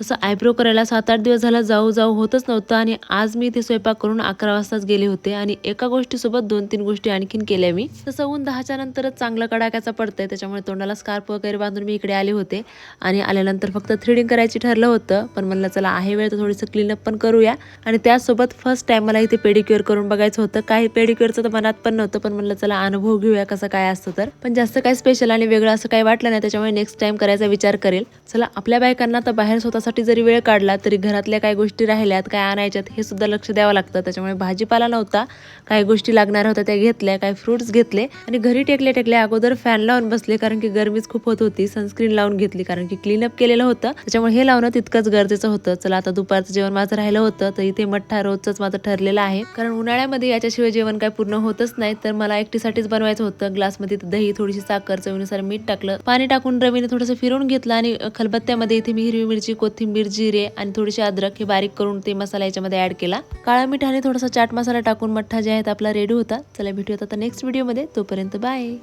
तसं आयब्रो करायला 7-8 दिवस झाला जाऊ जाऊ होतच नव्हतं आणि आज मी इथे स्वयंपाक करून 11 वाजताच गेले होते आणि एका गोष्टीसोबत 2-3 गोष्टी आणखीन केल्या मी. तसं ऊन 10च्या नंतरच चांगलं कडाक्याचं पडतंय, त्याच्यामुळे तोंडाला स्कार्फ वगैरे बांधून मी इकडे आले होते आणि आल्यानंतर फक्त थ्रेडिंग करायची ठरलं होतं. पण म्हणलं चला आहे वेळ तर थोडंसं क्लीनअप पण करूया आणि त्याचसोबत फर्स्ट टाइम मला इथे पेडिक्युअर करून बघायचं होतं. काही पेडिक्युअरचं तर मनात पण नव्हतं, पण म्हणलं चला अनुभव घेऊया कसं काय असतं तर. पण जास्त काही स्पेशल आणि वेगळं असं काही वाटलं नाही, त्याच्यामुळे नेक्स्ट टाइम करायचा विचार करेल. चला आपल्या बायकांना तर बाहेर स्वतःसाठी जरी वेळ काढला तरी घरातल्या काही गोष्टी राहिल्यात, काय आणायच्यात हे सुद्धा लक्ष द्यावं लागतं. त्याच्यामुळे भाजीपाला नव्हता, काही गोष्टी लागणार होत्या त्या घेतल्या, काही फ्रुट्स घेतले आणि घरी टेकले टेकले अगोदर फॅन लावून बसले, कारण की गरमीच खूप होत होती. सनस्क्रीन लावून घेतली कारण की क्लीनअप केलेलं होतं, त्याच्यामुळे हे लावणं तितकंच गरजेचं होतं. चला आता दुपारचं जेवण माझं राहिलं होतं, तर इथे मठ्ठा रोजच माझं ठरलेलं आहे, कारण उन्हाळ्यामध्ये याच्याशिवाय जेवण काय पूर्ण होतच नाही. तर मला एकटीसाठीच बनवायचं होतं. ग्लासमध्ये दही, थोडीशी साखर, चवीनुसार मीठ टाकलं, पाणी टाकून रवीने थोडंसं फिरवून घेतलं आणि खलबत्त्यामध्ये इथे मी हिरवी मिरची, कोथिंबीर, जिरे आणि थोडीशी अद्रक हे बारीक करून ते मसाला याच्यामध्ये ऍड केला. काळा मीठ आणि थोडासा चाट मसाला टाकून मठ्ठा जे आहे आपला रेडी होता. चला भेटूयात आता नेक्स्ट व्हिडिओमध्ये, तोपर्यंत बाय.